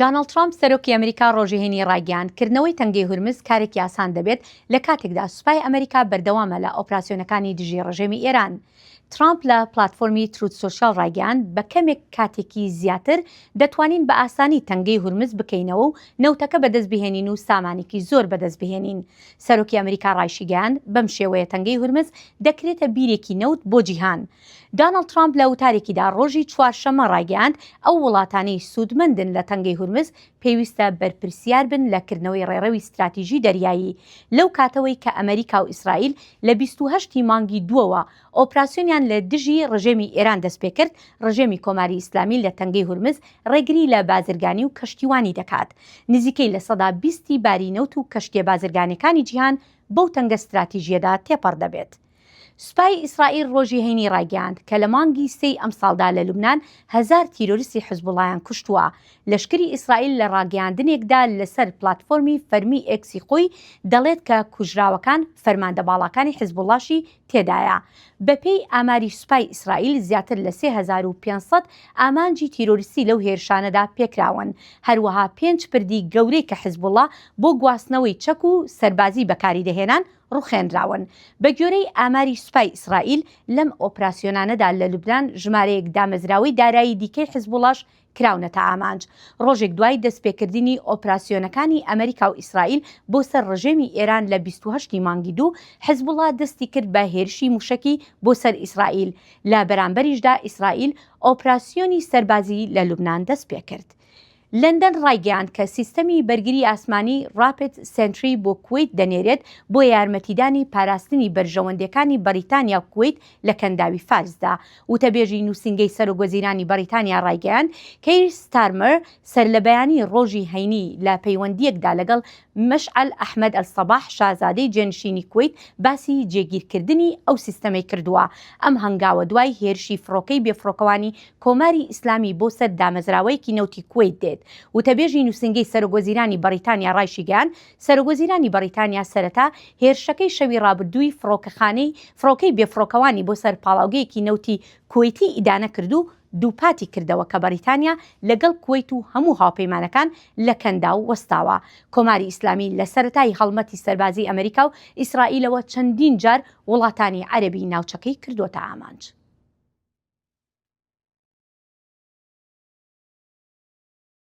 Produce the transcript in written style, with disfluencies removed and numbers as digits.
دانەڵد ترامپ سەرۆکی ئەمریکا ڕۆژێهێنی ڕایگەیاند کردنەوەی تەنگەی هورمز کارێکی ئاسان دەبێت لە کاتێکدا سوپای ئەمریکا بەردەوامە لە ئۆپراسیۆنەکانی دژی ڕژێمی ئێران. ترامپ لە پلاتفۆرمی تروت سۆشیال ڕایگەیاند بە کەمێک کاتێکی زیاتر دەتوانین بە ئاسانی تەنگەی هورمز بکەینەوە و نەوتەکە بەدەست بهێنین و سامانێکی زۆر بەدەست بهێنین. سەرۆکی ئەمریکا ڕایشیگەیاند بەم شێوەیە تەنگەی هورمز دەکرێتە بیرێکی نەوت بۆ جیهان. دانەڵد ترامپ لە وتارێکیدا ڕۆژی چوارشەممە ڕایگەیاند ئەو وڵاتانەی سوودمەندن لە تەنگەی هورمز پێویستە بەرپرسیار بن لە کردنەوەی ڕێڕەوی استراتیژی دەریایی لەو کاتەوەی کە ئەمریکا و ئیسرائیل لە 28 مانگی دووەوە ئۆپراسیۆنیان لە دژی ڕژێمی ئێران دەست پێ کرد. ڕژێمی کۆماری ئیسلامی لە تەنگەی هورمز ڕێگری لە بازرگانی و کەشتیوانی دەکات. نزیکەی لە سەدا 20 باری نەوت و کەشتیە بازرگانەکانی جیهان بەو تەنگە استراتیژیەدا تێپەڕ دەبێت. سوپای ئیسرائیل ڕۆژێهێنی ڕایگەیاند کە لە مانگی 3 ئەم ساڵدا لە لوبنان 1000 تیرۆریستی حیزبوڵایان کوشتووە. لەشکری ئیسرائیل لە ڕاگەیاندنێکدا لەسەر پلاتفۆرمی فەرمی ئێکسی خۆی دەڵێت کە کوژراوەکان فەرماندەباڵەکانی حیزبوڵاشی تێدایە. بەپێی ئاماری سوپای ئیسرائیل زیاتر لە 3500 ئامانجی تیرۆریستی لەو هێرشانەدا پێکراون. هەروەها 5 پردی گەورەی کە حیزبوڵا بۆ گواستنەوەی چەک و سەربازی بەکاری دەهێنان ڕوخێنراون. بە گوێرەی ئاماری سوپای ئیسرائیل لەم ئۆپراسیۆنانەدا لە لوبنان ژمارەیەک دامەزراوەی دارایی دیکەی حیزبوڵاش کراونەتە ئامانج. ڕۆژێک دوای دەستپێکردنی ئۆپراسیۆنەکانی ئەمریکا و ئیسرائیل بۆ سەر ڕژێمی ئێران لە 28 مانگی دوو حیزبوڵا دەستی کرد بە هێرشی موشکی بۆ سەر ئیسرائیل. لە بەرامبەریشدا ئیسرائیل ئۆپراسیۆنی سەربازی لە لوبنان دەست پێ کرد. لەندەن ڕایگەیاند کە سیستەمی بەرگری ئاسمانی ڕاپید سنتری بۆ کوێیت دەنێرێت بۆ یارمەتیدانی پاراستنی بەرژەوەندەکانی بەریتانیا و کوێیت لە کەنداوی فارسدا. وتەبێژی نووسینگەی سەرۆکوەزیرانی بەریتانیا ڕایگەیاند کەیر ستارمەر سەر لە بەیانی ڕۆژی هەینی لە پەیوەندیەکدا لەگەڵ مەشعەل ئەحمەد ئەلسەباح شازادەی جێنشینی کوێیت باسی جێگیرکردنی ئەو سیستەمەی کردووە. ئەم هەنگاوە دوای هێرشی فڕۆکەی بێفڕۆکەوانی کۆماری ئیسلامی بۆ سەر دامەزراوەیەکی نەوتی کوێیت دێت. وتەبێژی نووسینگەی سەرۆکوەزیرانی بەریتانیا ڕایشیگەیاند سەرۆکوەزیرانی بەریتانیا سەرەتا هێرشەکەی شەوی ڕابردووی فڕۆکەی بێفڕۆکەوانی بۆ سەر پاڵاوگەیەکی نەوتی کوێیتی ئیدانە کردو دووپاتی کردەوە کە بەریتانیا لەگەڵ کوێیت و هەموو هاوپەیمانەکان لە کەنداو وەستاوە. کۆماری ئیسلامی لە سەرەتای هەڵمەتی سەربازی ئەمریکا و ئیسرائیلەوە چەندین جار وڵاتانی عەرەبی ناوچەکەی کردوتە ئامانج.